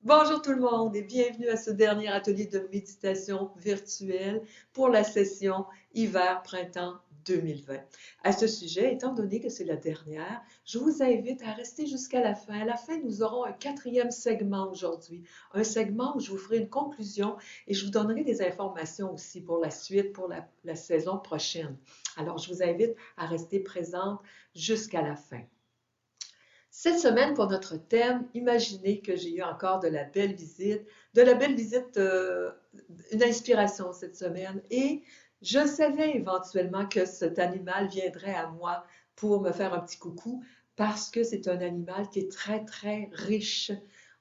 Bonjour tout le monde et bienvenue à ce dernier atelier de méditation virtuelle pour la session hiver-printemps 2020. À ce sujet, étant donné que c'est la dernière, je vous invite à rester jusqu'à la fin. À la fin, nous aurons un quatrième segment aujourd'hui, un segment où je vous ferai une conclusion et je vous donnerai des informations aussi pour la suite, pour la saison prochaine. Alors, je vous invite à rester présente jusqu'à la fin. Cette semaine, pour notre thème, imaginez que j'ai eu encore de la belle visite, une inspiration cette semaine. Et je savais éventuellement que cet animal viendrait à moi pour me faire un petit coucou parce que c'est un animal qui est très, très riche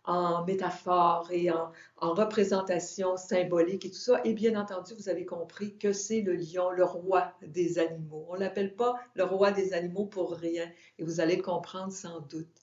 en métaphores et en représentations symboliques et tout ça. Et bien entendu, vous avez compris que c'est le lion, le roi des animaux. On ne l'appelle pas le roi des animaux pour rien et vous allez le comprendre sans doute.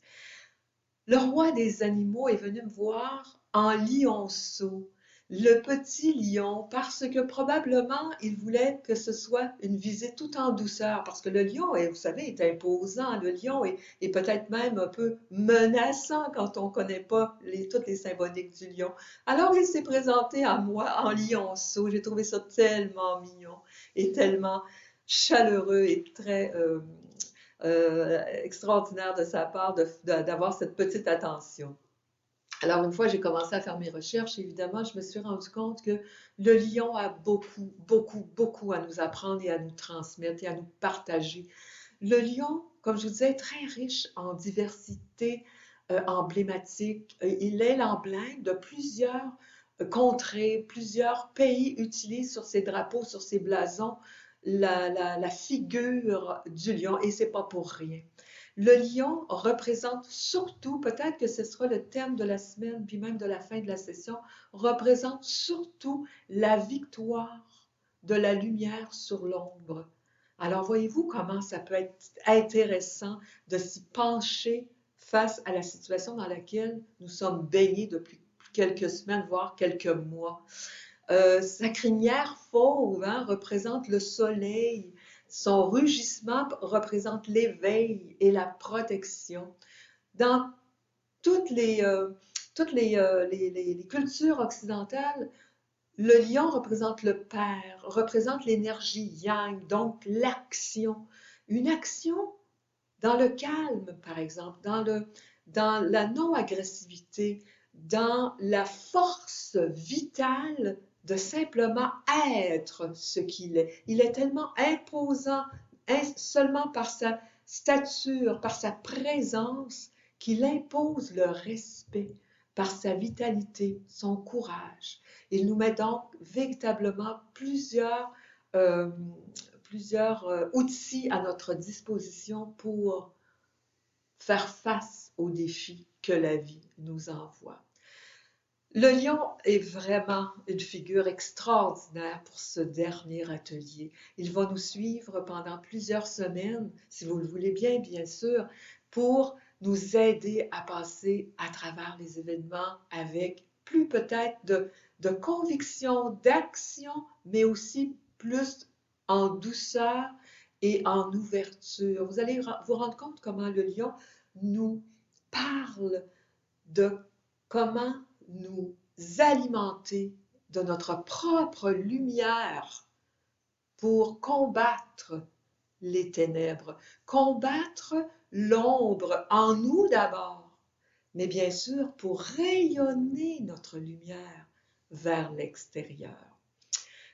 Le roi des animaux est venu me voir en lionceau, le petit lion, parce que probablement il voulait que ce soit une visite tout en douceur, parce que le lion, vous savez, est imposant. Le lion est peut-être même un peu menaçant quand on ne connaît pas toutes les symboliques du lion. Alors il s'est présenté à moi en lionceau. J'ai trouvé ça tellement mignon et tellement chaleureux et très extraordinaire de sa part d'avoir cette petite attention. Alors, une fois j'ai commencé à faire mes recherches, évidemment, je me suis rendu compte que le lion a beaucoup, beaucoup, beaucoup à nous apprendre et à nous transmettre et à nous partager. Le lion, comme je vous disais, est très riche en diversité emblématique. Il est l'emblème de plusieurs contrées, plusieurs pays utilisent sur ses drapeaux, sur ses blasons, la figure du lion, et c'est pas pour rien. Le lion représente surtout, peut-être que ce sera le thème de la semaine, puis même de la fin de la session, représente surtout la victoire de la lumière sur l'ombre. Alors, voyez-vous comment ça peut être intéressant de s'y pencher face à la situation dans laquelle nous sommes baignés depuis quelques semaines, voire quelques mois. Sa crinière fauve représente le soleil, son rugissement représente l'éveil et la protection. Dans toutes les cultures occidentales, le lion représente le père, représente l'énergie yang, donc l'action. Une action dans le calme, par exemple, dans la non-agressivité, dans la force vitale de simplement être ce qu'il est. Il est tellement imposant seulement par sa stature, par sa présence, qu'il impose le respect par sa vitalité, son courage. Il nous met donc véritablement euh, plusieurs outils à notre disposition pour faire face aux défis que la vie nous envoie. Le lion est vraiment une figure extraordinaire pour ce dernier atelier. Il va nous suivre pendant plusieurs semaines, si vous le voulez bien, bien sûr, pour nous aider à passer à travers les événements avec plus peut-être de conviction, d'action, mais aussi plus en douceur et en ouverture. Vous allez vous rendre compte comment le lion nous parle de comment nous alimenter de notre propre lumière pour combattre les ténèbres, combattre l'ombre en nous d'abord, mais bien sûr pour rayonner notre lumière vers l'extérieur.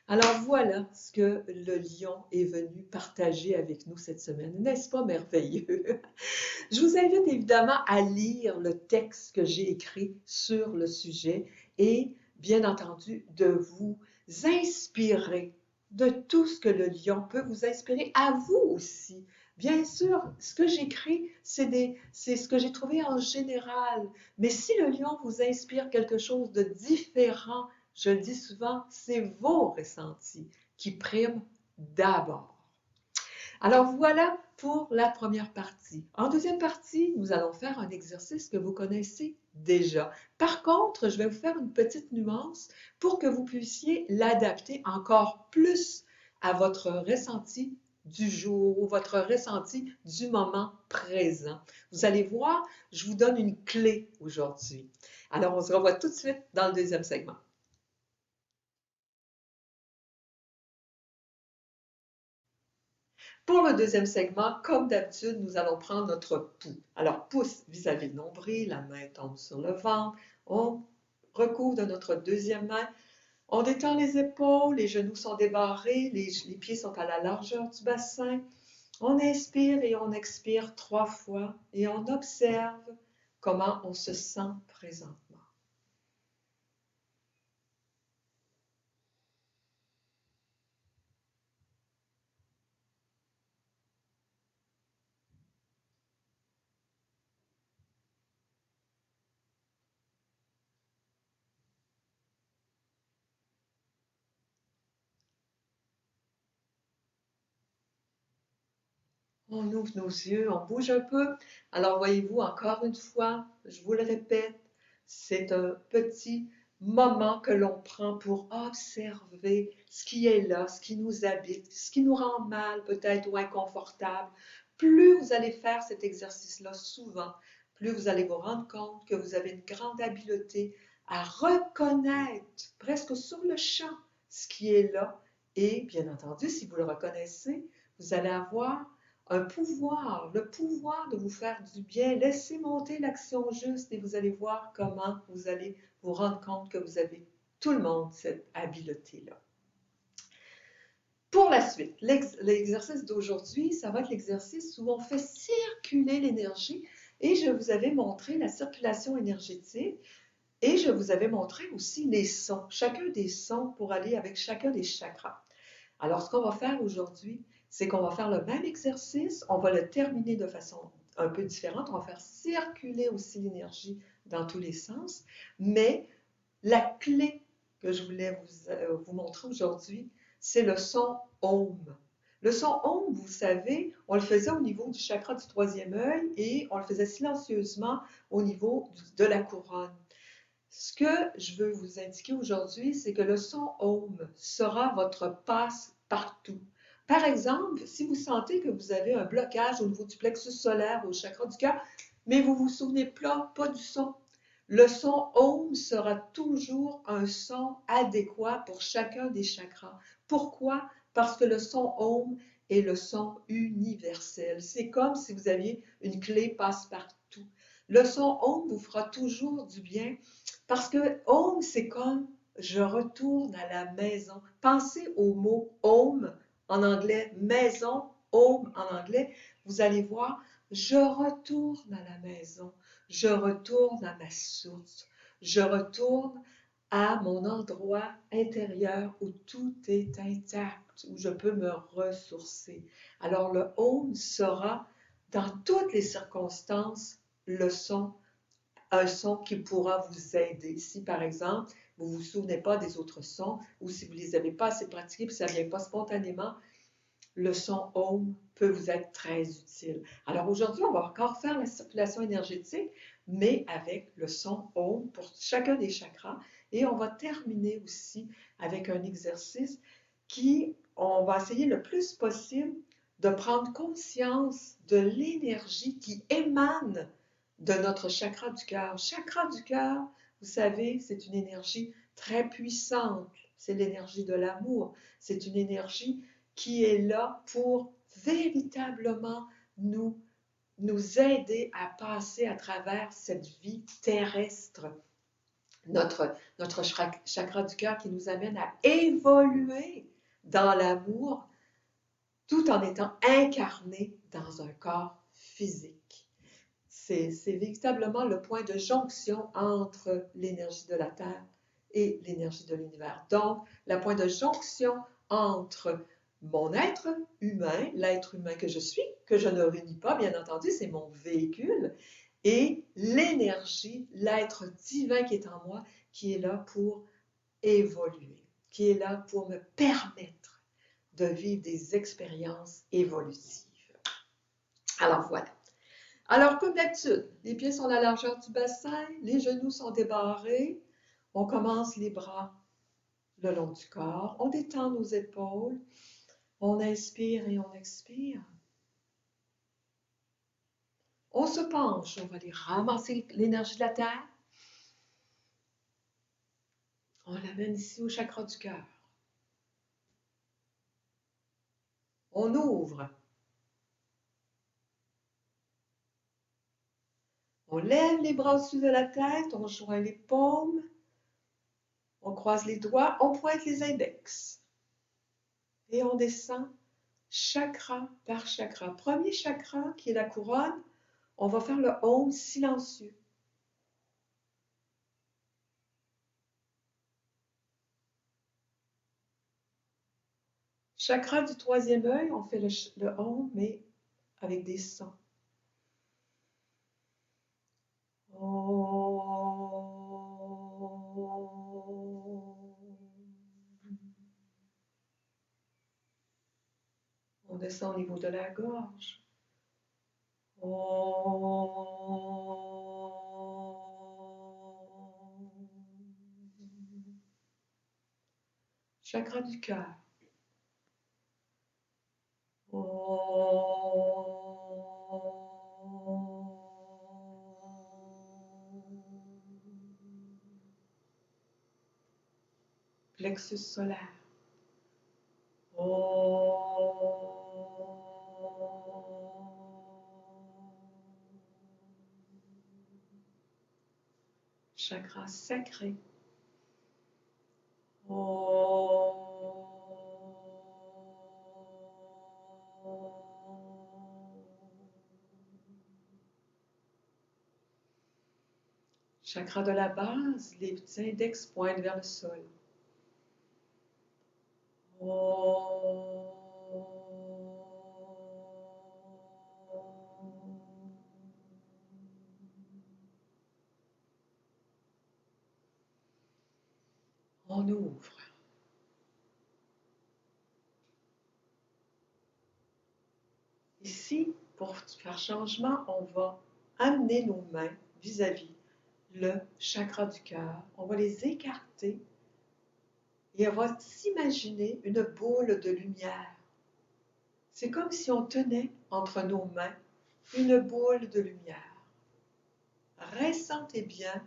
Alors voilà ce que le lion est venu partager avec nous cette semaine. N'est-ce pas merveilleux? Je vous invite évidemment à lire le texte que j'ai écrit sur le sujet et bien entendu de vous inspirer de tout ce que le lion peut vous inspirer à vous aussi. Bien sûr, ce que j'écris, c'est ce que j'ai trouvé en général. Mais si le lion vous inspire quelque chose de différent, je le dis souvent, c'est vos ressentis qui priment d'abord. Alors voilà pour la première partie. En deuxième partie, nous allons faire un exercice que vous connaissez déjà. Par contre, je vais vous faire une petite nuance pour que vous puissiez l'adapter encore plus à votre ressenti du jour ou votre ressenti du moment présent. Vous allez voir, je vous donne une clé aujourd'hui. Alors, on se revoit tout de suite dans le deuxième segment. Pour le deuxième segment, comme d'habitude, nous allons prendre notre pouls. Alors, pouce vis-à-vis le nombril, la main tombe sur le ventre, on recouvre de notre deuxième main, on détend les épaules, les genoux sont débarrés, les pieds sont à la largeur du bassin. On inspire et on expire 3 fois et on observe comment on se sent présentement. On ouvre nos yeux, on bouge un peu. Alors voyez-vous, encore une fois, je vous le répète, c'est un petit moment que l'on prend pour observer ce qui est là, ce qui nous habite, ce qui nous rend mal peut-être ou inconfortable. Plus vous allez faire cet exercice-là souvent, plus vous allez vous rendre compte que vous avez une grande habileté à reconnaître presque sur le champ ce qui est là. Et bien entendu, si vous le reconnaissez, vous allez avoir un pouvoir, le pouvoir de vous faire du bien. Laissez monter l'action juste et vous allez voir comment vous allez vous rendre compte que vous avez tout le monde cette habileté-là. Pour la suite, l'exercice d'aujourd'hui, ça va être l'exercice où on fait circuler l'énergie et je vous avais montré la circulation énergétique et je vous avais montré aussi les sons, chacun des sons pour aller avec chacun des chakras. Alors, ce qu'on va faire aujourd'hui, c'est qu'on va faire le même exercice, on va le terminer de façon un peu différente, on va faire circuler aussi l'énergie dans tous les sens, mais la clé que je voulais vous montrer aujourd'hui, c'est le son Om. Le son Om, vous savez, on le faisait au niveau du chakra du troisième œil et on le faisait silencieusement au niveau de la couronne. Ce que je veux vous indiquer aujourd'hui, c'est que le son Om sera votre passe-partout. Par exemple, si vous sentez que vous avez un blocage au niveau du plexus solaire, au chakra du cœur, mais vous ne vous souvenez pas du son, le son Om sera toujours un son adéquat pour chacun des chakras. Pourquoi? Parce que le son Om est le son universel. C'est comme si vous aviez une clé passe-partout. Le son Om vous fera toujours du bien parce que Om, c'est comme je retourne à la maison. Pensez au mot Home en anglais, maison, Home en anglais. Vous allez voir, je retourne à la maison. Je retourne à ma source. Je retourne à mon endroit intérieur où tout est intact, où je peux me ressourcer. Alors le Home sera dans toutes les circonstances le son, un son qui pourra vous aider. Si par exemple, vous ne vous souvenez pas des autres sons ou si vous ne les avez pas assez pratiqués et ça ne vient pas spontanément, le son Home peut vous être très utile. Alors aujourd'hui, on va encore faire la circulation énergétique, mais avec le son Home pour chacun des chakras. Et on va terminer aussi avec un exercice qui, on va essayer le plus possible de prendre conscience de l'énergie qui émane de notre chakra du cœur. Chakra du cœur, vous savez, c'est une énergie très puissante. C'est l'énergie de l'amour. C'est une énergie qui est là pour véritablement nous aider à passer à travers cette vie terrestre. Notre chakra du cœur qui nous amène à évoluer dans l'amour tout en étant incarné dans un corps physique. C'est véritablement le point de jonction entre l'énergie de la Terre et l'énergie de l'univers. Donc, le point de jonction entre mon être humain, l'être humain que je suis, que je ne réunis pas, bien entendu, c'est mon véhicule, et l'énergie, l'être divin qui est en moi, qui est là pour évoluer, qui est là pour me permettre de vivre des expériences évolutives. Alors voilà. Alors, comme d'habitude, les pieds sont à la largeur du bassin, les genoux sont débarrés. On commence les bras le long du corps. On détend nos épaules. On inspire et on expire. On se penche, on va aller ramasser l'énergie de la terre. On l'amène ici au chakra du cœur. On ouvre. On lève les bras au-dessus de la tête, on joint les paumes, on croise les doigts, on pointe les index. Et on descend chakra par chakra. Premier chakra, qui est la couronne, on va faire le Om silencieux. Chakra du troisième œil, on fait le Om, mais avec des sons. On descend au niveau de la gorge. Chakra du cœur. Plexus solaire. Chakra sacré. Chakra de la base, les petits index pointent vers le sol. On ouvre. Ici, pour faire changement, on va amener nos mains vis-à-vis le chakra du cœur. On va les écarter et on va s'imaginer une boule de lumière. C'est comme si on tenait entre nos mains une boule de lumière. Ressentez bien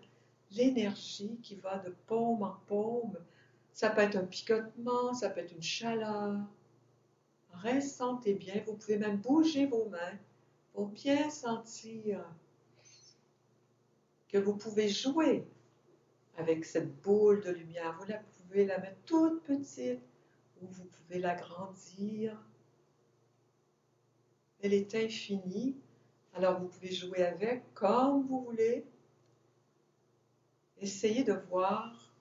l'énergie qui va de paume en paume. Ça peut être un picotement, ça peut être une chaleur. Ressentez bien, vous pouvez même bouger vos mains pour bien sentir que vous pouvez jouer avec cette boule de lumière. Vous pouvez la mettre toute petite ou vous pouvez l'agrandir. Elle est infinie, alors vous pouvez jouer avec comme vous voulez. Essayez de voir,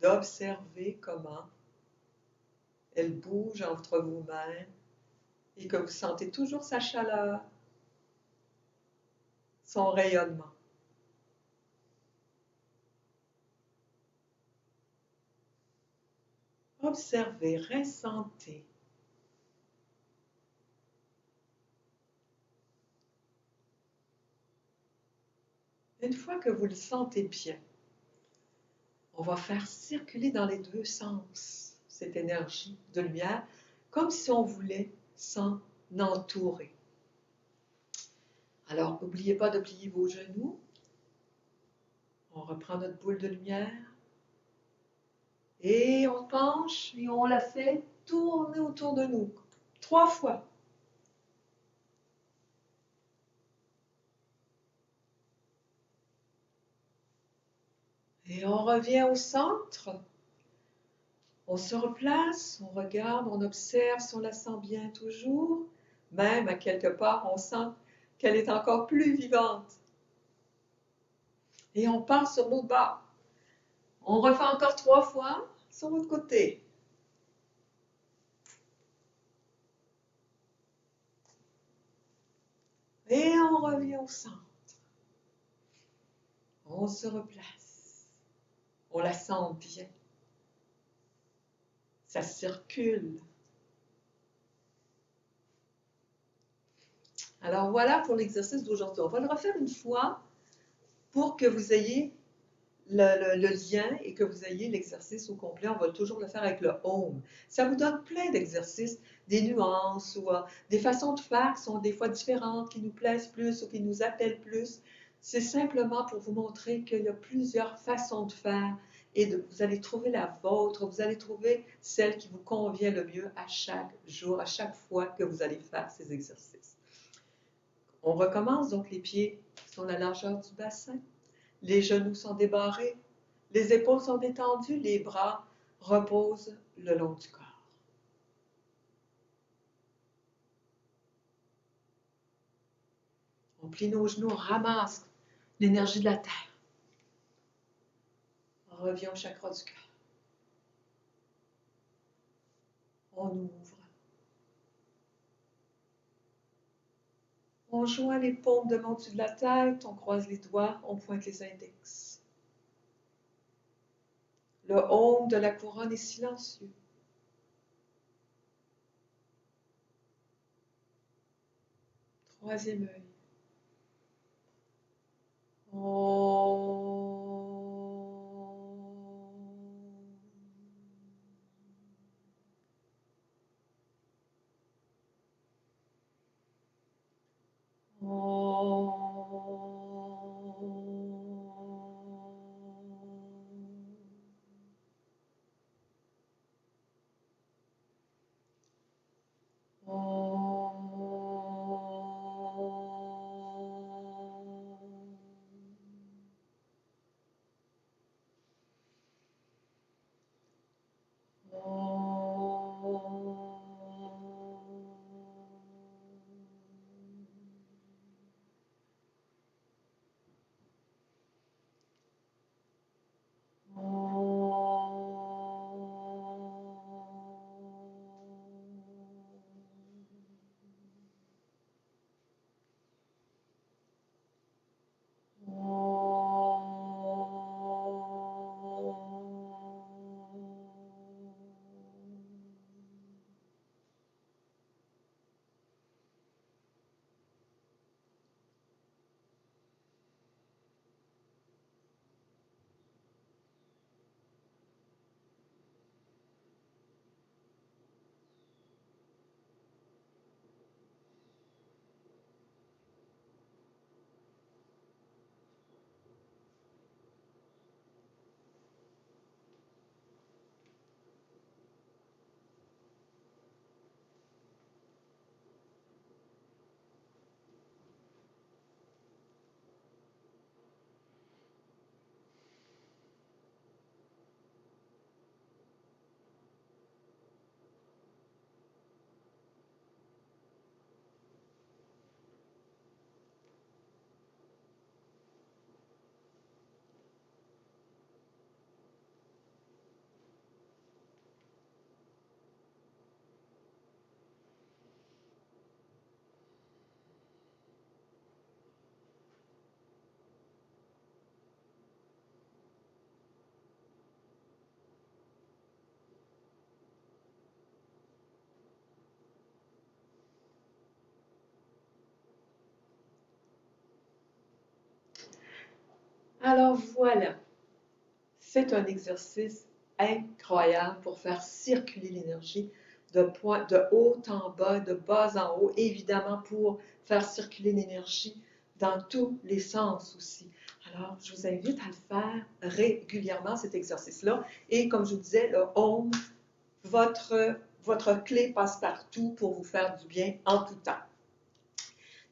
d'observer comment elle bouge entre vos mains et que vous sentez toujours sa chaleur, son rayonnement. Observez, ressentez. Une fois que vous le sentez bien, on va faire circuler dans les deux sens cette énergie de lumière, comme si on voulait s'en entourer. Alors, n'oubliez pas de plier vos genoux. On reprend notre boule de lumière. Et on penche et on la fait tourner autour de nous. 3 fois. Et on revient au centre. On se replace, on regarde, on observe si on la sent bien toujours. Même à quelque part, on sent qu'elle est encore plus vivante. Et on part sur l'autre bord. On refait encore 3 fois sur l'autre côté. Et on revient au centre. On se replace. On la sent bien. Ça circule. Alors voilà pour l'exercice d'aujourd'hui. On va le refaire une fois pour que vous ayez le lien et que vous ayez l'exercice au complet, on va toujours le faire avec le home. Ça vous donne plein d'exercices, des nuances ou des façons de faire qui sont des fois différentes, qui nous plaisent plus ou qui nous appellent plus. C'est simplement pour vous montrer qu'il y a plusieurs façons de faire et vous allez trouver la vôtre, vous allez trouver celle qui vous convient le mieux à chaque jour, à chaque fois que vous allez faire ces exercices. On recommence donc les pieds sont à la largeur du bassin. Les genoux sont débarrés, les épaules sont détendues, les bras reposent le long du corps. On plie nos genoux, on ramasse l'énergie de la terre. On revient au chakra du cœur. On ouvre. On joint les paumes devant dessus de la tête, on croise les doigts, on pointe les index. Le home de la couronne est silencieux. Troisième œil. Alors voilà, c'est un exercice incroyable pour faire circuler l'énergie de haut en bas, de bas en haut, évidemment pour faire circuler l'énergie dans tous les sens aussi. Alors, je vous invite à le faire régulièrement, cet exercice-là. Et comme je vous disais, le home, votre clé passe-partout pour vous faire du bien en tout temps.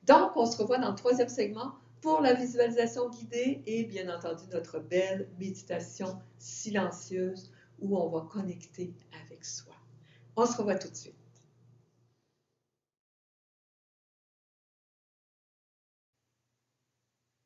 Donc, on se revoit dans le troisième segment pour la visualisation guidée et bien entendu notre belle méditation silencieuse où on va connecter avec soi. On se revoit tout de suite.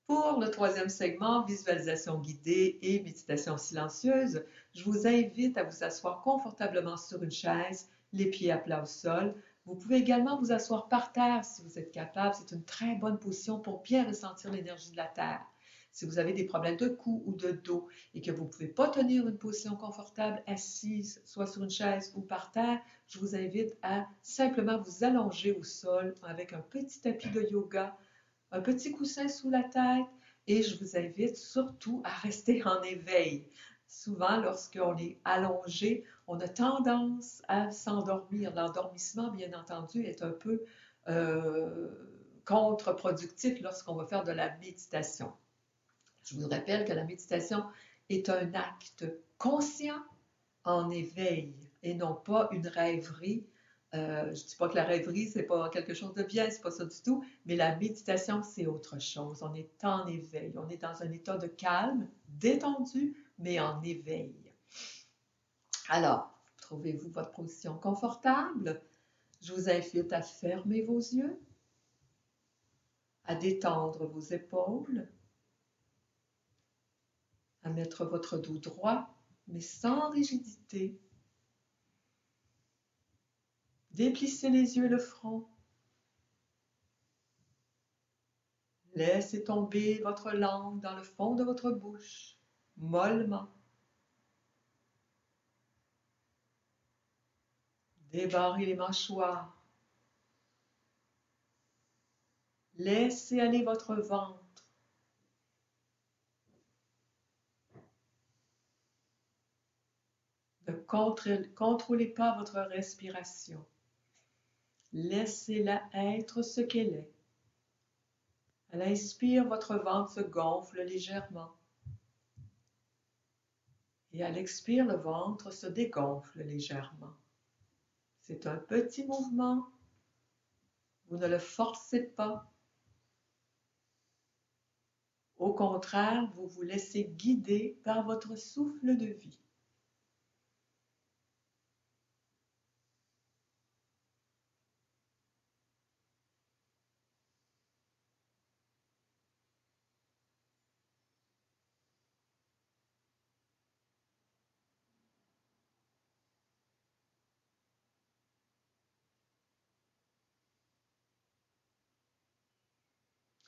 Pour le troisième segment, visualisation guidée et méditation silencieuse, je vous invite à vous asseoir confortablement sur une chaise, les pieds à plat au sol. Vous pouvez également vous asseoir par terre si vous êtes capable. C'est une très bonne position pour bien ressentir l'énergie de la terre. Si vous avez des problèmes de cou ou de dos et que vous ne pouvez pas tenir une position confortable assise, soit sur une chaise ou par terre, je vous invite à simplement vous allonger au sol avec un petit tapis de yoga, un petit coussin sous la tête Et je vous invite surtout à rester en éveil. Souvent, lorsqu'on est allongé, on a tendance à s'endormir. L'endormissement, bien entendu, est un peu euh, contre-productif lorsqu'on va faire de la méditation. Je vous rappelle que la méditation est un acte conscient en éveil et non pas une rêverie. Je ne dis pas que la rêverie, c'est pas quelque chose de bien, c'est pas ça du tout, mais la méditation, c'est autre chose. On est en éveil, on est dans un état de calme, détendu, mais en éveil. Alors, trouvez-vous votre position confortable? Je vous invite à fermer vos yeux, à détendre vos épaules, à mettre votre dos droit, mais sans rigidité. Déplissez les yeux, le front. Laissez tomber votre langue dans le fond de votre bouche, mollement. Débarrez les mâchoires. Laissez aller votre ventre. Ne contrôlez pas votre respiration. Laissez-la être ce qu'elle est. À l'inspire, votre ventre se gonfle légèrement. Et à l'expire, le ventre se dégonfle légèrement. C'est un petit mouvement. Vous ne le forcez pas. Au contraire, vous vous laissez guider par votre souffle de vie.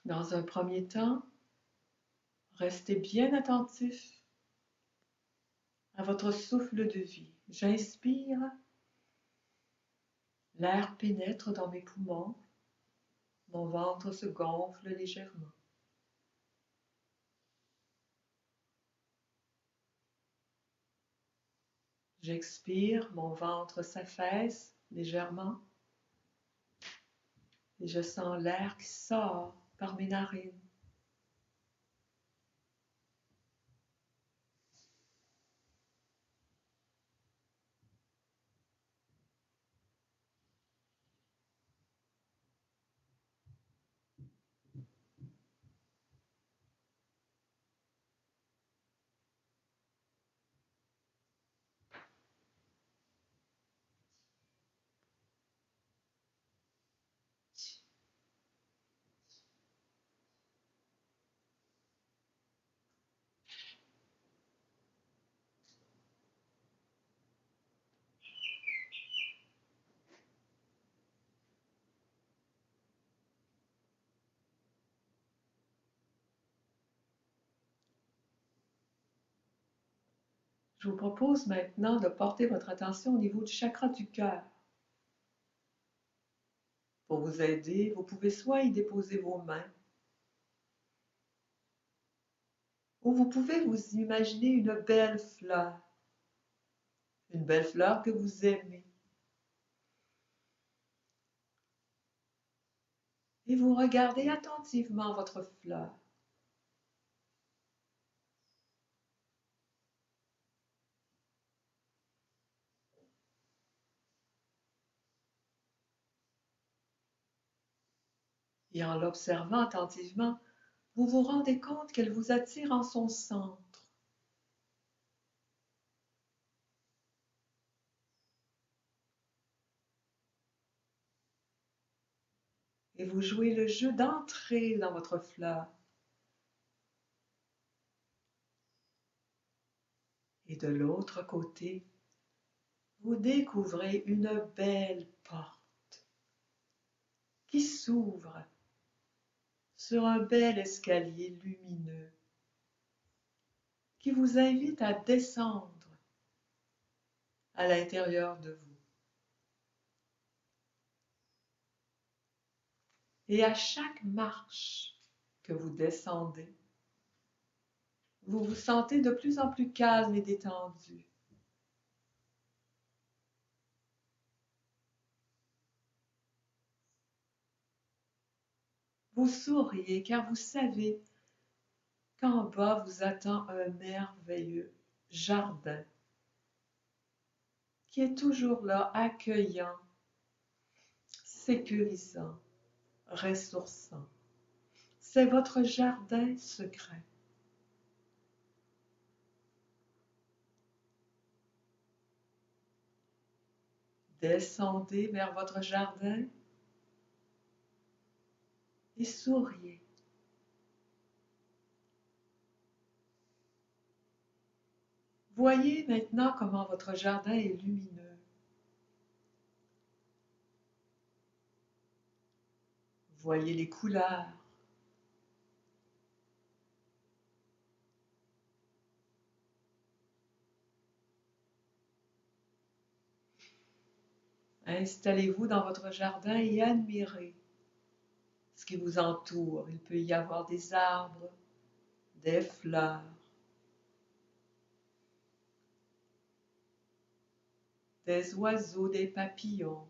Dans un premier temps, restez bien attentif à votre souffle de vie. J'inspire, l'air pénètre dans mes poumons, mon ventre se gonfle légèrement. J'expire, mon ventre s'affaisse légèrement et je sens l'air qui sort par mes narines. Je vous propose maintenant de porter votre attention au niveau du chakra du cœur. Pour vous aider, vous pouvez soit y déposer vos mains, ou vous pouvez vous imaginer une belle fleur que vous aimez. Et vous regardez attentivement votre fleur. Et en l'observant attentivement, vous vous rendez compte qu'elle vous attire en son centre. Et vous jouez le jeu d'entrer dans votre fleur. Et de l'autre côté, vous découvrez une belle porte qui s'ouvre sur un bel escalier lumineux qui vous invite à descendre à l'intérieur de vous. Et à chaque marche que vous descendez, Vous vous sentez de plus en plus calme et détendu. Vous souriez car vous savez qu'en bas vous attend un merveilleux jardin qui est toujours là, accueillant, sécurisant, ressourçant. C'est votre jardin secret. Descendez vers votre jardin et souriez. Voyez maintenant comment votre jardin est lumineux. Voyez les couleurs. Installez-vous dans votre jardin et admirez ce qui vous entoure. Il peut y avoir des arbres, des fleurs, des oiseaux, des papillons,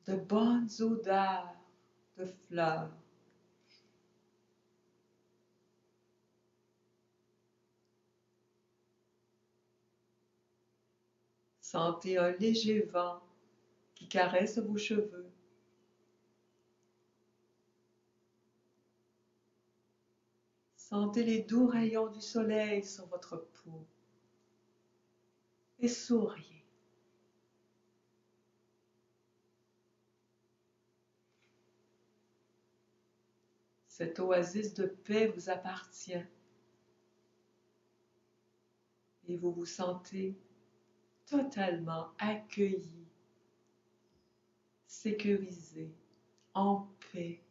de bonnes odeurs de fleurs. Sentez un léger vent qui caresse vos cheveux. Sentez les doux rayons du soleil sur votre peau et souriez. Cette oasis de paix vous appartient et vous vous sentez totalement accueilli, sécurisé, en paix.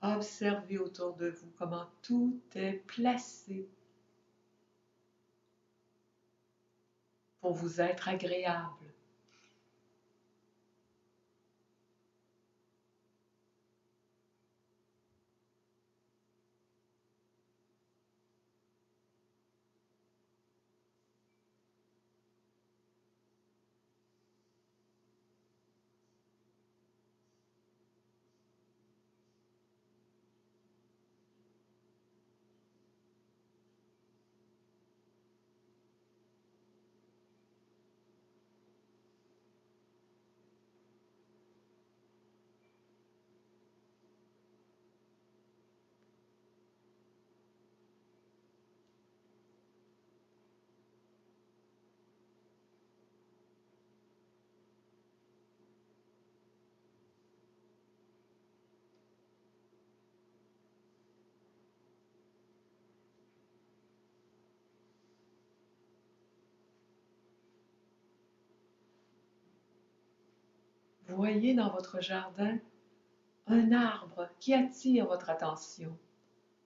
Observez autour de vous comment tout est placé pour vous être agréable. Voyez dans votre jardin un arbre qui attire votre attention,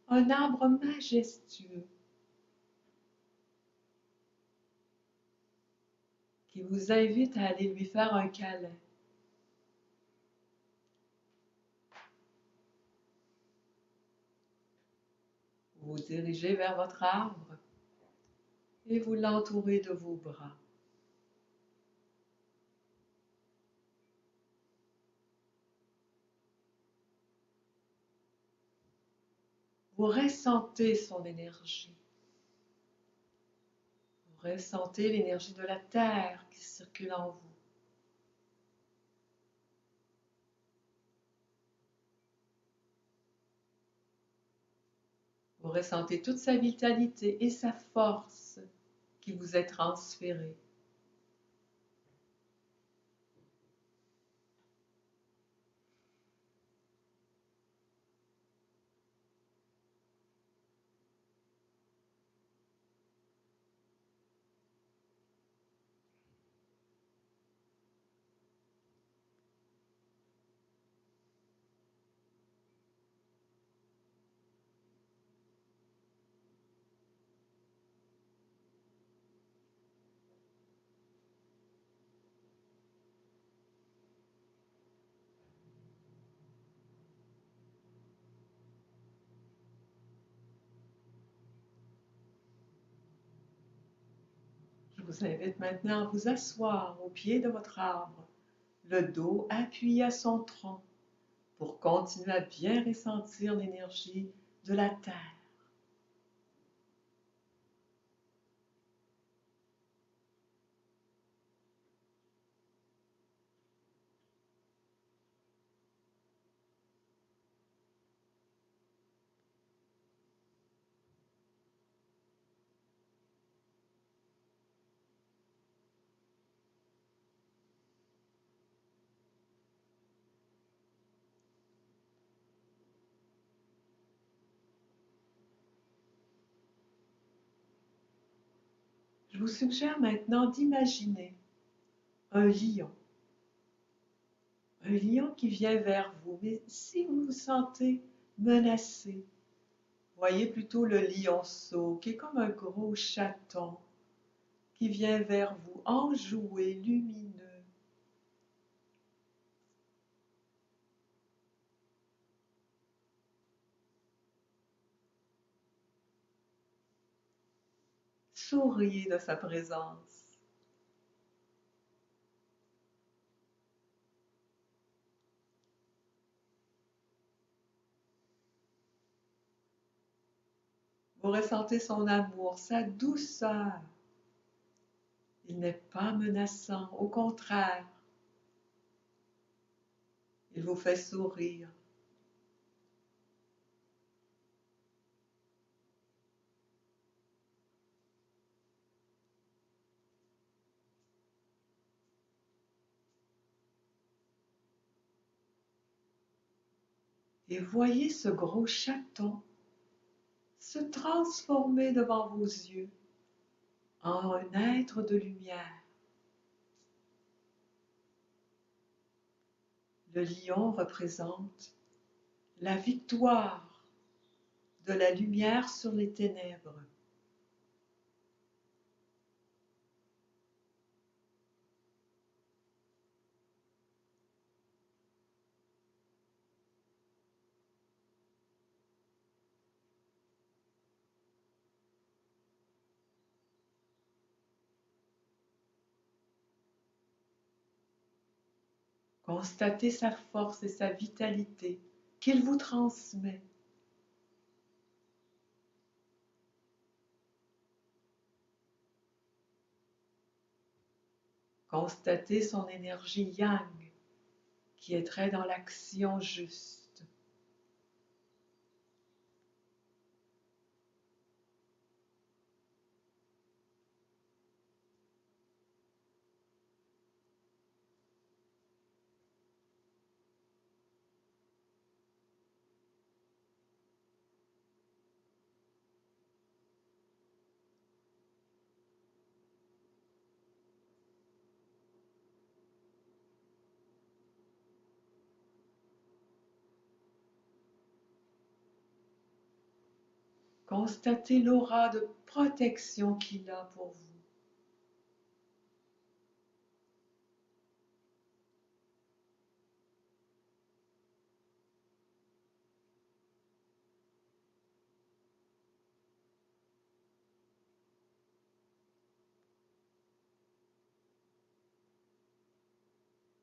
un arbre majestueux qui vous invite à aller lui faire un câlin. Vous vous dirigez vers votre arbre et vous l'entourez de vos bras. Vous ressentez son énergie. Vous ressentez l'énergie de la terre qui circule en vous. Vous ressentez toute sa vitalité et sa force qui vous est transférée. vous invite maintenant à vous asseoir au pied de votre arbre, le dos appuyé à son tronc, pour continuer à bien ressentir l'énergie de la terre. Je vous suggère maintenant d'imaginer un lion. Un lion qui vient vers vous, mais si vous vous sentez menacé, voyez plutôt le lionceau qui est comme un gros chaton qui vient vers vous, enjoué, lumineux. Souriez de sa présence. Vous ressentez son amour, sa douceur. Il n'est pas menaçant, au contraire, il vous fait sourire. Et voyez ce gros chaton se transformer devant vos yeux en un être de lumière. Le lion représente la victoire de la lumière sur les ténèbres. Constatez sa force et sa vitalité qu'il vous transmet. Constatez son énergie yang qui est très dans l'action juste. Constatez l'aura de protection qu'il a pour vous.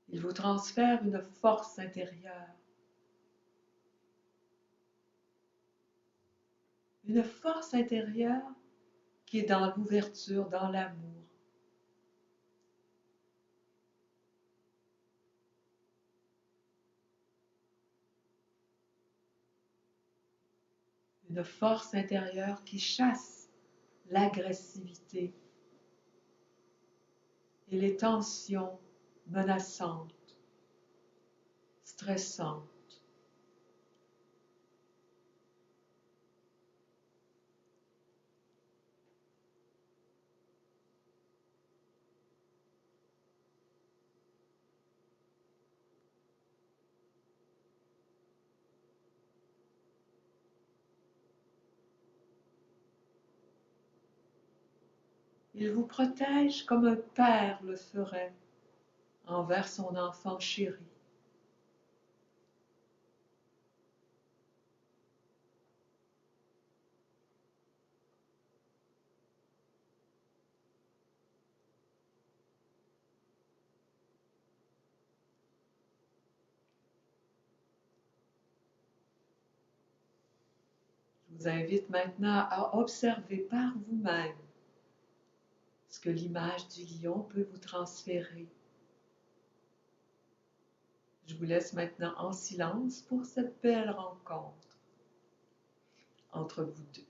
Il vous transfère une force intérieure. Une force intérieure qui est dans l'ouverture, dans l'amour. Une force intérieure qui chasse l'agressivité et les tensions menaçantes, stressantes. Il vous protège comme un père le ferait envers son enfant chéri. Je vous invite maintenant à observer par vous-même ce que l'image du lion peut vous transférer. Je vous laisse maintenant en silence pour cette belle rencontre entre vous deux.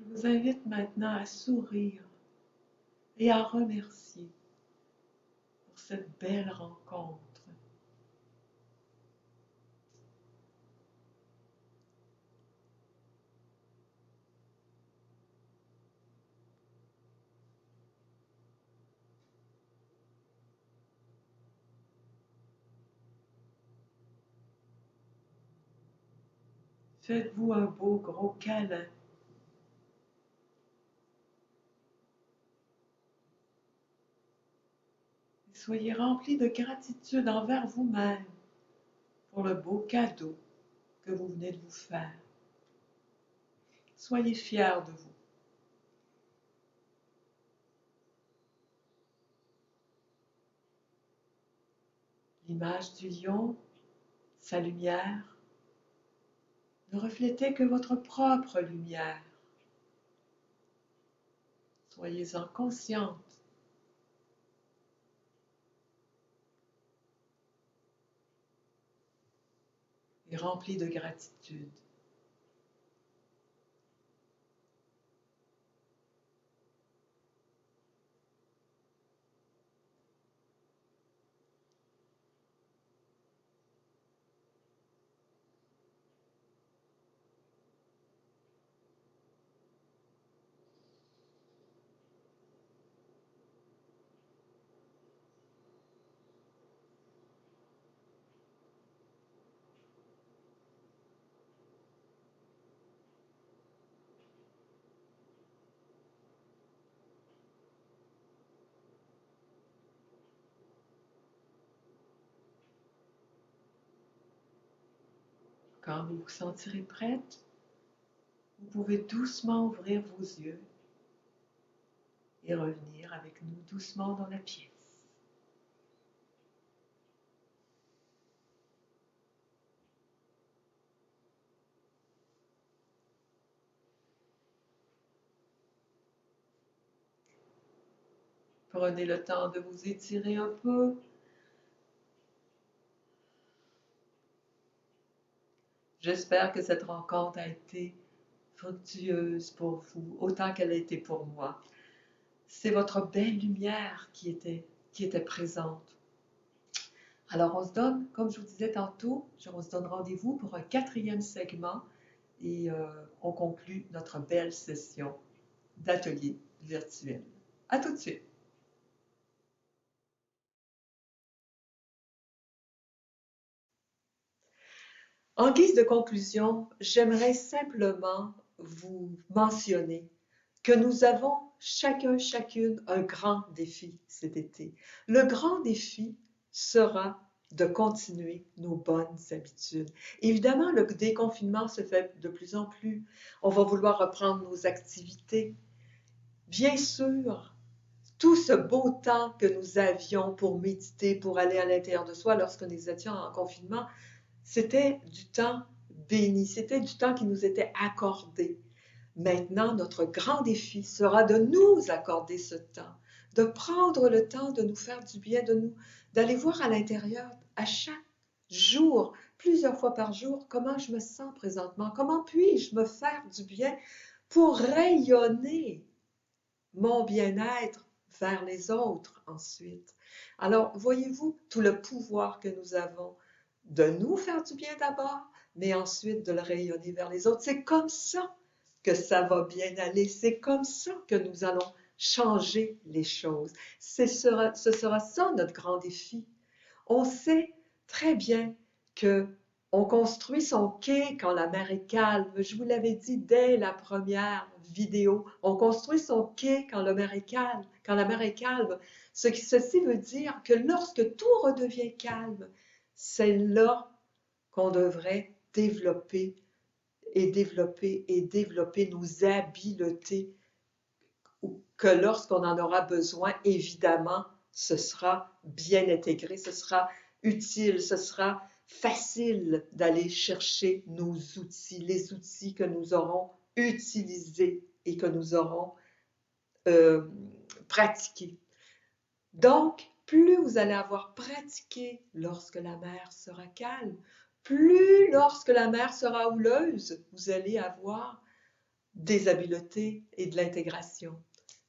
Je vous invite maintenant à sourire et à remercier pour cette belle rencontre. Faites-vous un beau gros câlin. Et soyez remplis de gratitude envers vous-même pour le beau cadeau que vous venez de vous faire. Soyez fiers de vous. L'image du lion, sa lumière, ne reflétait que votre propre lumière. Soyez-en consciente. Et remplie de gratitude. Quand vous vous sentirez prête, vous pouvez doucement ouvrir vos yeux et revenir avec nous doucement dans la pièce. Prenez le temps de vous étirer un peu. J'espère que cette rencontre a été fructueuse pour vous, autant qu'elle a été pour moi. C'est votre belle lumière qui était présente. Alors on se donne, comme je vous disais tantôt, on se donne rendez-vous pour un 4e segment et on conclut notre belle session d'atelier virtuel. À tout de suite! En guise de conclusion, j'aimerais simplement vous mentionner que nous avons chacun, chacune un grand défi cet été. Le grand défi sera de continuer nos bonnes habitudes. Évidemment, le déconfinement se fait de plus en plus. On va vouloir reprendre nos activités. Bien sûr, tout ce beau temps que nous avions pour méditer, pour aller à l'intérieur de soi lorsque nous étions en confinement, c'était du temps béni, c'était du temps qui nous était accordé. Maintenant, notre grand défi sera de nous accorder ce temps, de prendre le temps de nous faire du bien, d'aller voir à l'intérieur, à chaque jour, plusieurs fois par jour, comment je me sens présentement, comment puis-je me faire du bien pour rayonner mon bien-être vers les autres ensuite. Alors, voyez-vous tout le pouvoir que nous avons de nous faire du bien d'abord, mais ensuite de le rayonner vers les autres. C'est comme ça que ça va bien aller. C'est comme ça que nous allons changer les choses. Ce sera ça notre grand défi. On sait très bien que on construit son quai quand la mer est calme. Je vous l'avais dit dès la première vidéo. On construit son quai quand la mer est calme. Quand la mer est calme. Ceci veut dire que lorsque tout redevient calme, c'est là qu'on devrait développer et développer et développer nos habiletés, que lorsqu'on en aura besoin, évidemment, ce sera bien intégré, ce sera utile, ce sera facile d'aller chercher nos outils, les outils que nous aurons utilisés et que nous aurons pratiqués. Donc, plus vous allez avoir pratiqué lorsque la mer sera calme, plus lorsque la mer sera houleuse, vous allez avoir des habiletés et de l'intégration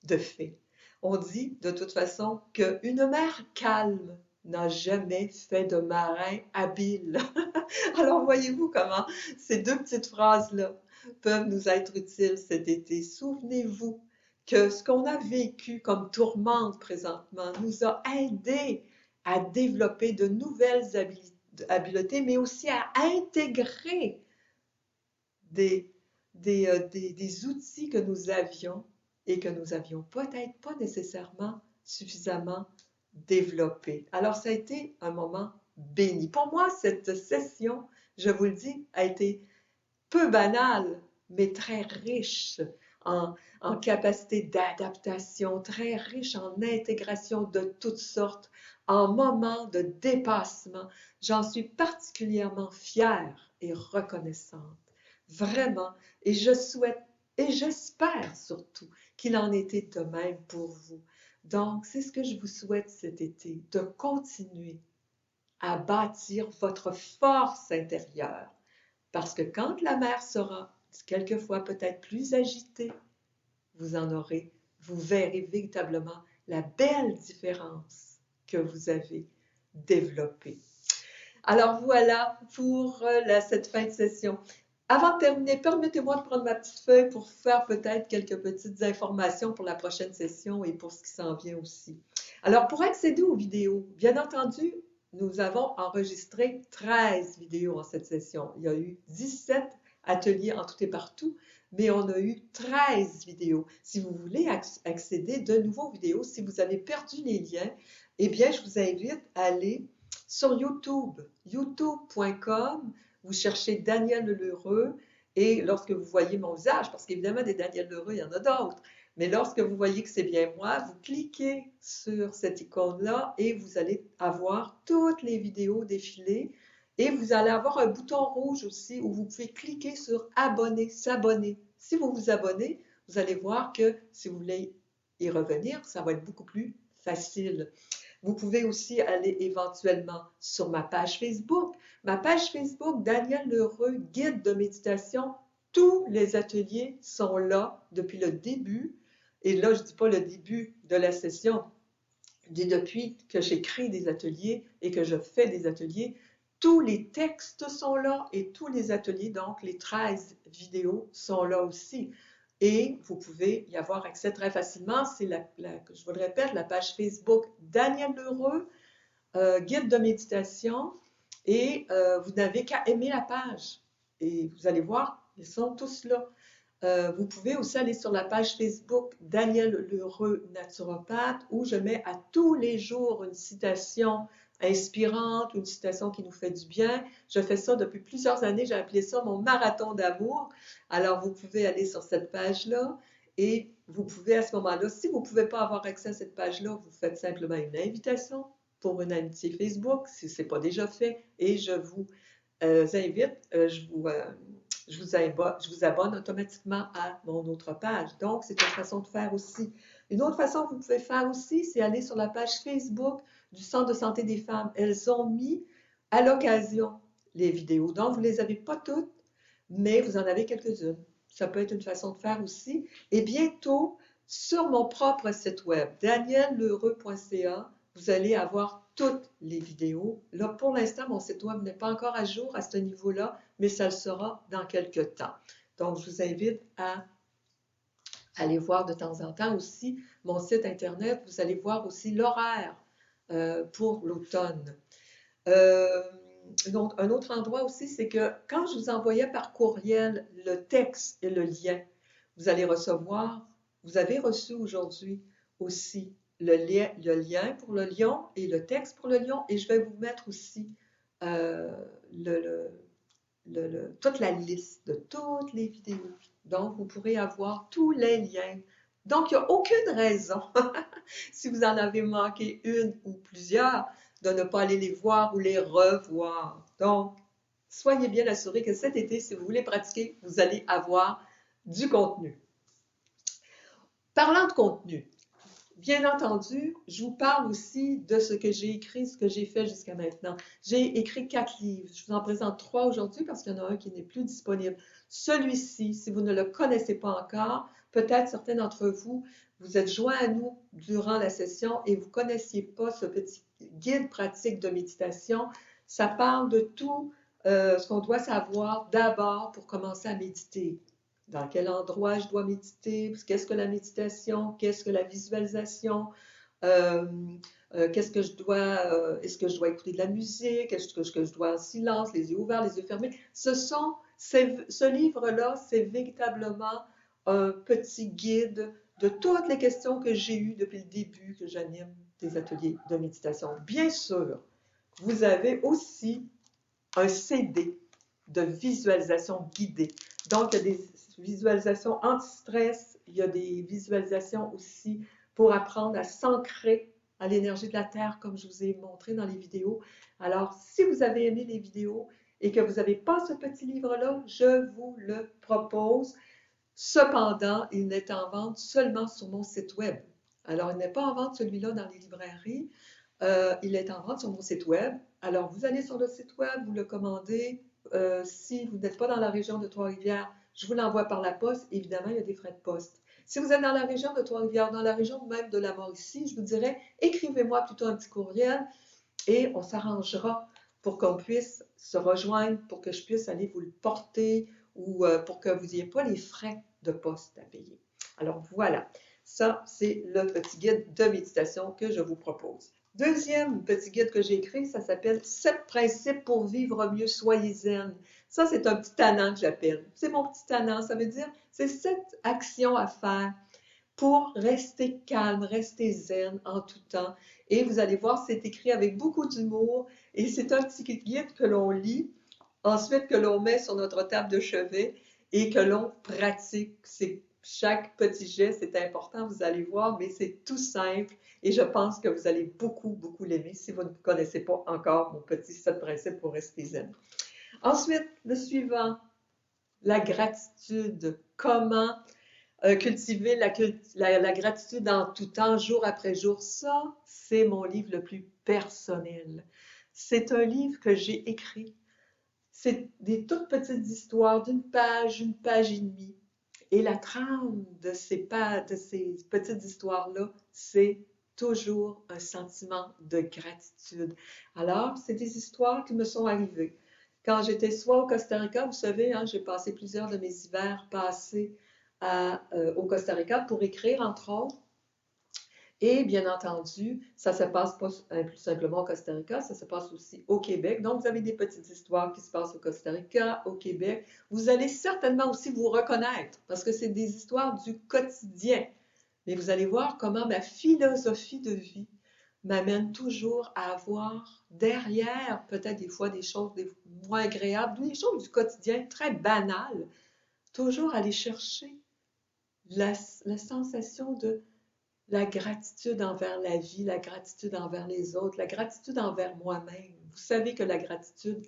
de fait. On dit de toute façon qu'une mer calme n'a jamais fait de marin habile. Alors voyez-vous comment ces deux petites phrases-là peuvent nous être utiles cet été. Souvenez-vous que ce qu'on a vécu comme tourmente présentement nous a aidé à développer de nouvelles habiletés, mais aussi à intégrer des des outils que nous avions et que nous avions peut-être pas nécessairement suffisamment développés. Alors, ça a été un moment béni. Pour moi, cette session, je vous le dis, a été peu banale, mais très riche en capacité d'adaptation, très riche en intégration de toutes sortes, en moments de dépassement. J'en suis particulièrement fière et reconnaissante. Vraiment. Et je souhaite, et j'espère surtout qu'il en était de même pour vous. Donc, c'est ce que je vous souhaite cet été, de continuer à bâtir votre force intérieure. Parce que quand la mer sera quelquefois peut-être plus agitée, vous verrez véritablement la belle différence que vous avez développée. Alors voilà pour cette fin de session. Avant de terminer, permettez-moi de prendre ma petite feuille pour faire peut-être quelques petites informations pour la prochaine session et pour ce qui s'en vient aussi. Alors, pour accéder aux vidéos, bien entendu, nous avons enregistré 13 vidéos en cette session. Il y a eu 17 ateliers en tout et partout, mais on a eu 13 vidéos. Si vous voulez accéder de nouveaux vidéos, si vous avez perdu les liens, eh bien, je vous invite à aller sur YouTube, youtube.com, vous cherchez Daniel L'Heureux et lorsque vous voyez mon visage, parce qu'évidemment des Daniel L'Heureux, il y en a d'autres, mais lorsque vous voyez que c'est bien moi, vous cliquez sur cette icône-là et vous allez avoir toutes les vidéos défiler et vous allez avoir un bouton rouge aussi où vous pouvez cliquer sur abonner, s'abonner. Si vous vous abonnez, vous allez voir que si vous voulez y revenir, ça va être beaucoup plus facile. Vous pouvez aussi aller éventuellement sur ma page Facebook. Ma page Facebook, Daniel L'Heureux, guide de méditation. Tous les ateliers sont là depuis le début. Et là, je ne dis pas le début de la session, je dis depuis que j'écris des ateliers et que je fais des ateliers. Tous les textes sont là et tous les ateliers, donc les 13 vidéos sont là aussi. Et vous pouvez y avoir accès très facilement. C'est je vous le répète, la page Facebook Daniel L'Heureux, guide de méditation. Et vous n'avez qu'à aimer la page. Et vous allez voir, ils sont tous là. Vous pouvez aussi aller sur la page Facebook Daniel L'Heureux naturopathe où je mets à tous les jours une citation inspirante, une citation qui nous fait du bien. Je fais ça depuis plusieurs années, j'ai appelé ça mon marathon d'amour. Alors vous pouvez aller sur cette page-là et vous pouvez à ce moment-là, si vous ne pouvez pas avoir accès à cette page-là, vous faites simplement une invitation pour une amitié Facebook si ce n'est pas déjà fait et je vous invite, je vous abonne automatiquement à mon autre page. Donc, c'est une façon de faire aussi. Une autre façon que vous pouvez faire aussi, c'est aller sur la page Facebook du Centre de santé des femmes. Elles ont mis à l'occasion les vidéos. Donc, vous ne les avez pas toutes, mais vous en avez quelques-unes. Ça peut être une façon de faire aussi. Et bientôt, sur mon propre site web, daniell'heureux.ca, vous allez avoir toutes les vidéos. Là, pour l'instant, mon site web n'est pas encore à jour à ce niveau-là, mais ça le sera dans quelques temps. Donc, je vous invite à aller voir de temps en temps aussi mon site Internet. Vous allez voir aussi l'horaire pour l'automne. Un autre endroit aussi, c'est que quand je vous envoyais par courriel le texte et le lien, vous allez recevoir, vous avez reçu aujourd'hui aussi le lien pour le lion et le texte pour le lion, et je vais vous mettre aussi toute la liste de toutes les vidéos. Donc, vous pourrez avoir tous les liens. Donc, il n'y a aucune raison, si vous en avez manqué une ou plusieurs, de ne pas aller les voir ou les revoir. Donc, soyez bien assurés que cet été, si vous voulez pratiquer, vous allez avoir du contenu. Parlant de contenu, bien entendu, je vous parle aussi de ce que j'ai écrit, ce que j'ai fait jusqu'à maintenant. J'ai écrit 4 livres. Je vous en présente 3 aujourd'hui parce qu'il y en a un qui n'est plus disponible. Celui-ci, si vous ne le connaissez pas encore, peut-être certains d'entre vous, vous êtes joints à nous durant la session et vous ne connaissiez pas ce petit guide pratique de méditation. Ça parle de tout ce qu'on doit savoir d'abord pour commencer à méditer. Dans quel endroit je dois méditer, qu'est-ce que la méditation, qu'est-ce que la visualisation, euh, qu'est-ce que je dois, est-ce que je dois écouter de la musique, est-ce que je dois en silence, les yeux ouverts, les yeux fermés. Ce livre-là, c'est véritablement un petit guide de toutes les questions que j'ai eues depuis le début que j'anime des ateliers de méditation. Bien sûr, vous avez aussi un CD de visualisation guidée. Donc, il y a des visualisations anti-stress, il y a des visualisations aussi pour apprendre à s'ancrer à l'énergie de la Terre, comme je vous ai montré dans les vidéos. Alors, si vous avez aimé les vidéos et que vous n'avez pas ce petit livre-là, je vous le propose. Cependant, il n'est en vente seulement sur mon site web. Alors, il n'est pas en vente celui-là dans les librairies. Il est en vente sur mon site web. Alors, vous allez sur le site web, vous le commandez. Si vous n'êtes pas dans la région de Trois-Rivières, je vous l'envoie par la poste. Évidemment, il y a des frais de poste. Si vous êtes dans la région de Trois-Rivières, dans la région même de la Mauricie, je vous dirais, écrivez-moi plutôt un petit courriel et on s'arrangera pour qu'on puisse se rejoindre, pour que je puisse aller vous le porter ou pour que vous n'ayez pas les frais de poste à payer. Alors voilà, ça c'est le petit guide de méditation que je vous propose. Deuxième petit guide que j'ai écrit, ça s'appelle « 7 principes pour vivre mieux, soyez zen ». Ça, c'est un petit tannant que j'appelle. C'est mon petit tannant, ça veut dire c'est 7 actions à faire pour rester calme, rester zen en tout temps. Et vous allez voir, c'est écrit avec beaucoup d'humour et c'est un petit guide que l'on lit, ensuite que l'on met sur notre table de chevet et que l'on pratique. Chaque petit geste est important, vous allez voir, mais c'est tout simple et je pense que vous allez beaucoup, beaucoup l'aimer si vous ne connaissez pas encore mon petit 7 principes pour rester zen. Ensuite, le suivant, la gratitude. Comment cultiver la gratitude en tout temps, jour après jour. Ça, c'est mon livre le plus personnel. C'est un livre que j'ai écrit. C'est des toutes petites histoires d'une page, une page et demie. Et la trame de ces petites histoires-là, c'est toujours un sentiment de gratitude. Alors, c'est des histoires qui me sont arrivées. Quand j'étais soit au Costa Rica, vous savez, hein, j'ai passé plusieurs de mes hivers passés au Costa Rica pour écrire, entre autres. Et bien entendu, ça se passe pas plus simplement au Costa Rica, ça se passe aussi au Québec. Donc, vous avez des petites histoires qui se passent au Costa Rica, au Québec. Vous allez certainement aussi vous reconnaître parce que c'est des histoires du quotidien. Mais vous allez voir comment ma philosophie de vie m'amène toujours à avoir derrière peut-être des fois des choses moins agréables, des choses du quotidien très banales, toujours aller chercher la sensation de la gratitude envers la vie, la gratitude envers les autres, la gratitude envers moi-même. Vous savez que la gratitude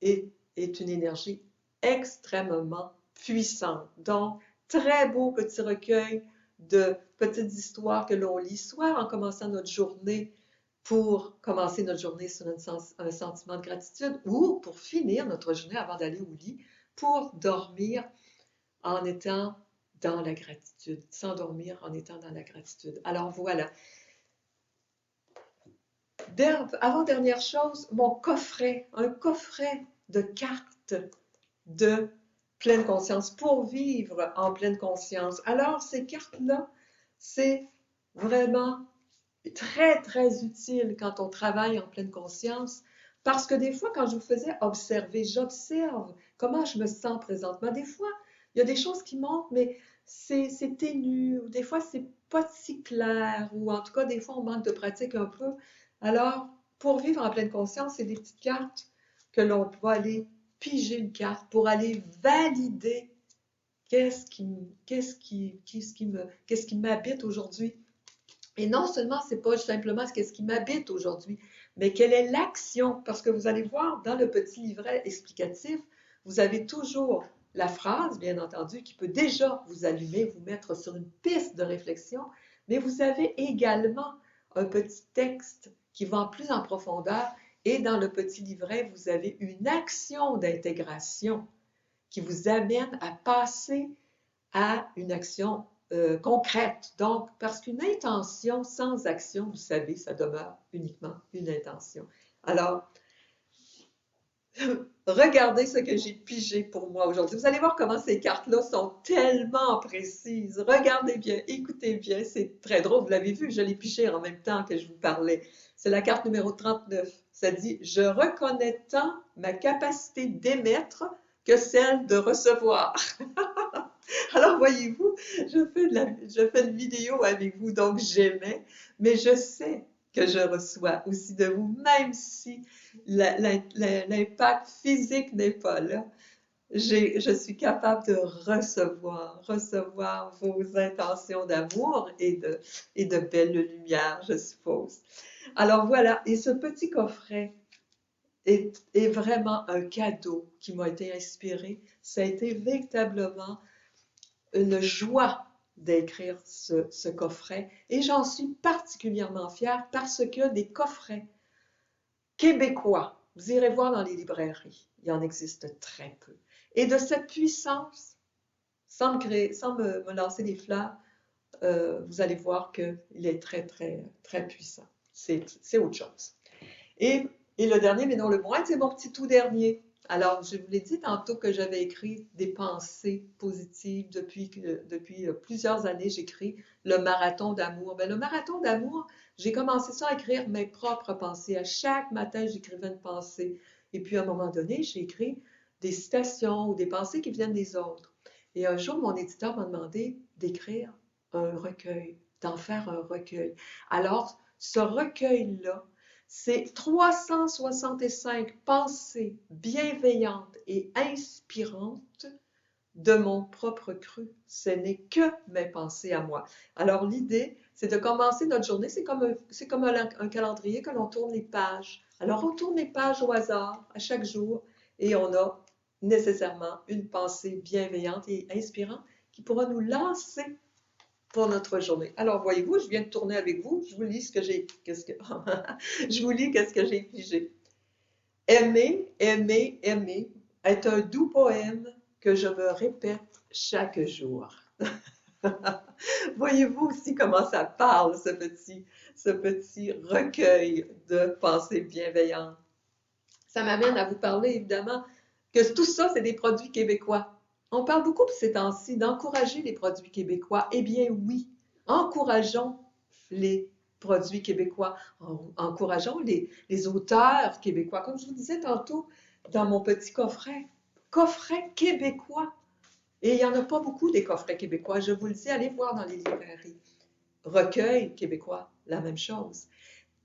est une énergie extrêmement puissante. Donc, très beau petit recueil de petites histoires que l'on lit, soit en commençant notre journée pour commencer notre journée sur un sentiment de gratitude ou pour finir notre journée avant d'aller au lit, pour dormir en étant dans la gratitude, s'endormir en étant dans la gratitude. Alors voilà. Avant-dernière chose, mon coffret, un coffret de cartes de pleine conscience pour vivre en pleine conscience. Alors ces cartes-là, c'est vraiment très, très utile quand on travaille en pleine conscience parce que des fois, quand je vous faisais observer, j'observe comment je me sens présentement. Des fois, il y a des choses qui montent, mais c'est ténu, ou des fois, c'est pas si clair, ou en tout cas, des fois, on manque de pratique un peu. Alors, pour vivre en pleine conscience, c'est des petites cartes que l'on va aller piger une carte pour aller valider qu'est-ce qui m'habite aujourd'hui. Et non seulement, c'est pas simplement qu'est-ce qui m'habite aujourd'hui, mais quelle est l'action? Parce que vous allez voir dans le petit livret explicatif, vous avez toujours la phrase, bien entendu, qui peut déjà vous allumer, vous mettre sur une piste de réflexion, Mais vous avez également un petit texte qui va plus en profondeur et dans le petit livret, vous avez une action d'intégration qui vous amène à passer à une action concrète. Donc, parce qu'une intention sans action, vous savez, ça demeure uniquement une intention. Alors, regardez ce que j'ai pigé pour moi aujourd'hui. Vous allez voir comment ces cartes-là sont tellement précises. Regardez bien, écoutez bien, c'est très drôle. Vous l'avez vu, je l'ai pigé en même temps que je vous parlais. C'est la carte numéro 39. Ça dit « Je reconnais tant ma capacité d'émettre que celle de recevoir. » Alors, voyez-vous, je fais une vidéo avec vous, donc j'aimais, mais je sais que je reçois aussi de vous, même si l'impact physique n'est pas là. Je suis capable de recevoir vos intentions d'amour et de belle lumière, je suppose. Alors voilà, et ce petit coffret est vraiment un cadeau qui m'a été inspiré. Ça a été véritablement une joie d'écrire ce coffret et j'en suis particulièrement fière parce que des coffrets québécois, vous irez voir dans les librairies, il en existe très peu. Et de cette puissance, sans me lancer des fleurs, vous allez voir qu'il est très, très, très puissant. C'est autre chose. Et le dernier, mais non le moindre, c'est mon petit tout dernier. Alors, je vous l'ai dit tantôt que j'avais écrit des pensées positives depuis plusieurs années. J'écris le marathon d'amour. Bien, le marathon d'amour, j'ai commencé ça à écrire mes propres pensées. À chaque matin, j'écrivais une pensée. Et puis, à un moment donné, j'ai écrit des citations ou des pensées qui viennent des autres. Et un jour, mon éditeur m'a demandé d'écrire un recueil, d'en faire un recueil. Alors, ce recueil-là, c'est 365 pensées bienveillantes et inspirantes de mon propre cru. Ce n'est que mes pensées à moi. Alors l'idée, c'est de commencer notre journée, c'est comme un calendrier que l'on tourne les pages. Alors on tourne les pages au hasard à chaque jour et on a nécessairement une pensée bienveillante et inspirante qui pourra nous lancer pour notre journée. Alors, voyez-vous, je viens de tourner avec vous, je vous lis ce que j'ai, je vous lis qu'est-ce que j'ai pigé. Aimer, aimer, aimer est un doux poème que je me répète chaque jour. Voyez-vous aussi comment ça parle, ce petit recueil de pensées bienveillantes. Ça m'amène à vous parler, évidemment, que tout ça, c'est des produits québécois. On parle beaucoup ces temps-ci d'encourager les produits québécois. Eh bien oui, encourageons les produits québécois, encourageons les auteurs québécois. Comme je vous disais tantôt dans mon petit coffret québécois. Et il n'y en a pas beaucoup des coffrets québécois. Je vous le dis, allez voir dans les librairies. Recueil québécois, la même chose.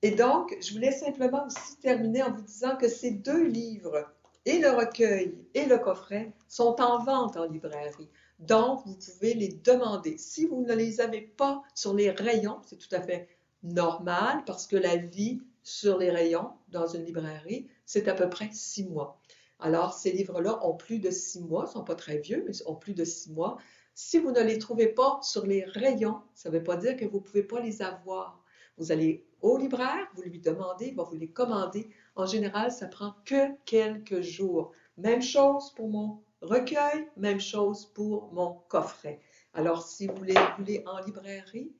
Et donc, je voulais simplement aussi terminer en vous disant que ces deux livres, et le recueil et le coffret, sont en vente en librairie. Donc, vous pouvez les demander. Si vous ne les avez pas sur les rayons, c'est tout à fait normal parce que la vie sur les rayons dans une librairie, c'est à peu près 6 mois. Alors, ces livres-là ont plus de 6 mois, ils ne sont pas très vieux, mais ont plus de 6 mois. Si vous ne les trouvez pas sur les rayons, ça ne veut pas dire que vous ne pouvez pas les avoir. Vous allez au libraire, vous lui demandez, il va vous les commander. En général, ça prend que quelques jours. Même chose pour mon recueil, même chose pour mon coffret. Alors, si vous les voulez en librairie,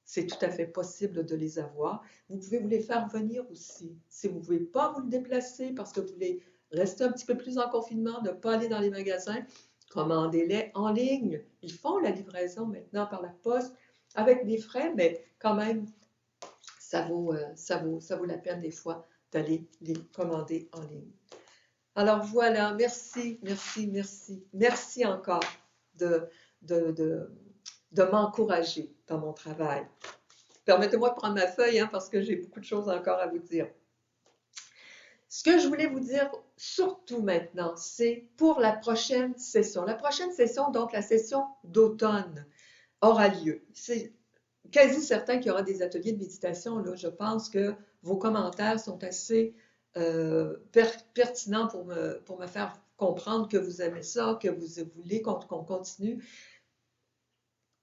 c'est tout à fait possible de les avoir. Vous pouvez vous les faire venir aussi. Si vous ne pouvez pas vous le déplacer parce que vous voulez rester un petit peu plus en confinement, ne pas aller dans les magasins, commandez-les en ligne. Ils font la livraison maintenant par la poste avec des frais, mais quand même, ça vaut la peine des fois d'aller les commander en ligne. Alors voilà, merci, merci, merci. Merci encore de m'encourager dans mon travail. Permettez-moi de prendre ma feuille parce que j'ai beaucoup de choses encore à vous dire. Ce que je voulais vous dire surtout maintenant, c'est pour la prochaine session. La prochaine session, donc la session d'automne, aura lieu. C'est quasi certain qu'il y aura des ateliers de méditation. Là. Je pense que vos commentaires sont assez pertinents pour me faire comprendre que vous aimez ça, que vous voulez qu'on continue.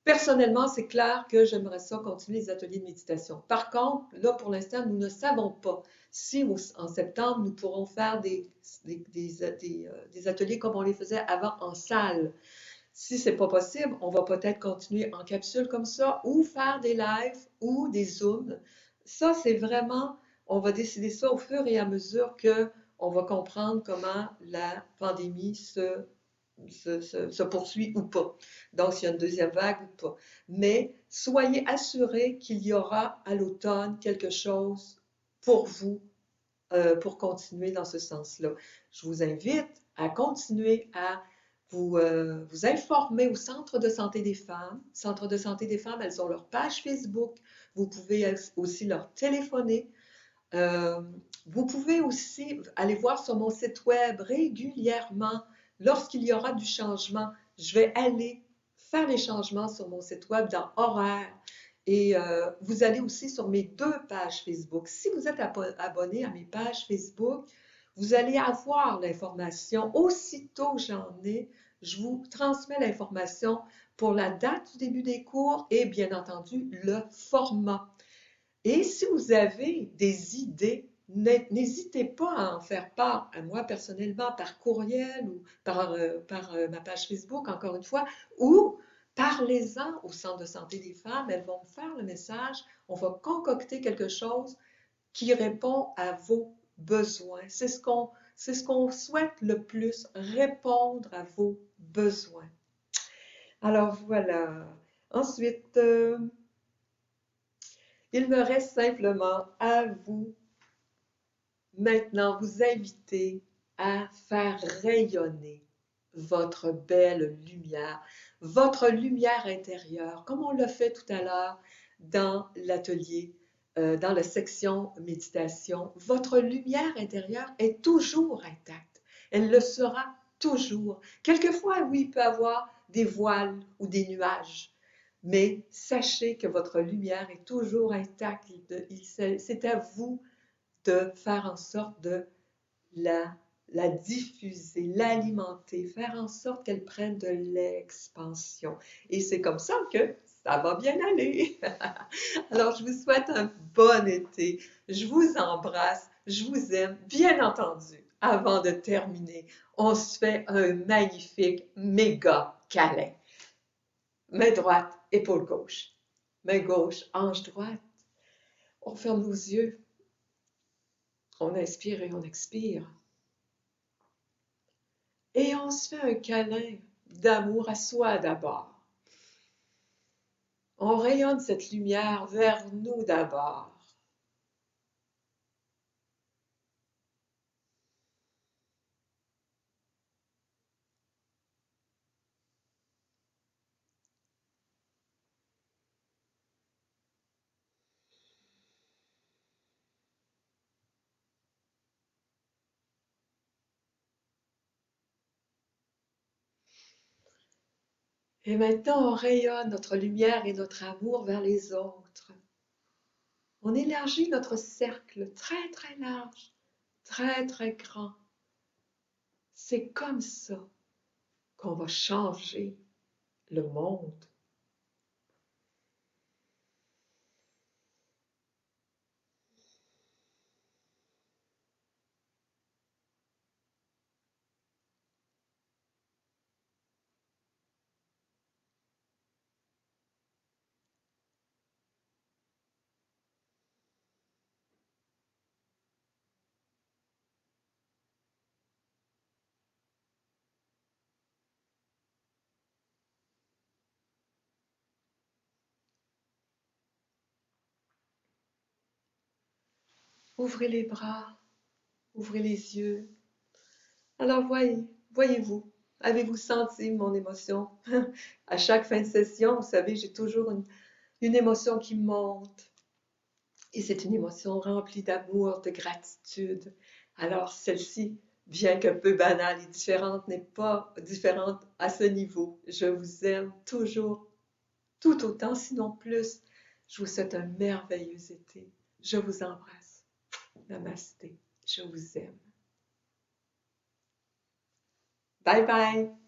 Personnellement, c'est clair que j'aimerais ça continuer les ateliers de méditation. Par contre, là, pour l'instant, nous ne savons pas si en septembre, nous pourrons faire des ateliers comme on les faisait avant en salle. Si c'est pas possible, on va peut-être continuer en capsule comme ça ou faire des lives ou des zooms. Ça, c'est vraiment, on va décider ça au fur et à mesure que on va comprendre comment la pandémie se poursuit ou pas. Donc, s'il y a une deuxième vague ou pas. Mais soyez assurés qu'il y aura à l'automne quelque chose pour vous, pour continuer dans ce sens-là. Je vous invite à continuer à vous informer au Centre de santé des femmes. Centre de santé des femmes, elles ont leur page Facebook. Vous pouvez aussi leur téléphoner. Euh, Vous pouvez aussi aller voir sur mon site web régulièrement. Lorsqu'il y aura du changement, je vais aller faire les changements sur mon site web dans Horaires. Et vous allez aussi sur mes deux pages Facebook. Si vous êtes abonné à mes pages Facebook, vous allez avoir l'information. Aussitôt que j'en ai, je vous transmets l'information pour la date du début des cours et bien entendu le format. Et si vous avez des idées, n'hésitez pas à en faire part à moi personnellement par courriel ou par ma page Facebook, encore une fois, ou parlez-en au Centre de santé des femmes, elles vont me faire le message, on va concocter quelque chose qui répond à vos besoins. C'est ce qu'on souhaite le plus, répondre à vos besoins. Alors voilà. Ensuite, il me reste simplement à vous maintenant vous inviter à faire rayonner votre belle votre lumière intérieure, comme on l'a fait tout à l'heure dans l'atelier, dans la section méditation. Votre lumière intérieure est toujours intacte. Elle le sera toujours. Quelquefois, oui, il peut y avoir des voiles ou des nuages, mais sachez que votre lumière est toujours intacte. C'est à vous de faire en sorte de la diffuser, l'alimenter, faire en sorte qu'elle prenne de l'expansion. Et c'est comme ça que ça va bien aller. Alors, je vous souhaite un bon été. Je vous embrasse. Je vous aime. Bien entendu, avant de terminer, on se fait un magnifique méga câlin. Main droite, épaule gauche. Main gauche, hanche droite. On ferme nos yeux. On inspire et on expire. Et on se fait un câlin d'amour à soi d'abord. On rayonne cette lumière vers nous d'abord. Et maintenant, on rayonne notre lumière et notre amour vers les autres. On élargit notre cercle très, très large, très, très grand. C'est comme ça qu'on va changer le monde. Ouvrez les bras, ouvrez les yeux. Alors voyez-vous, avez-vous senti mon émotion? À chaque fin de session, vous savez, j'ai toujours une émotion qui monte. Et c'est une émotion remplie d'amour, de gratitude. Alors celle-ci, bien qu'un peu banale et différente, n'est pas différente à ce niveau. Je vous aime toujours, tout autant, sinon plus. Je vous souhaite un merveilleux été. Je vous embrasse. Namasté. Je vous aime. Bye bye.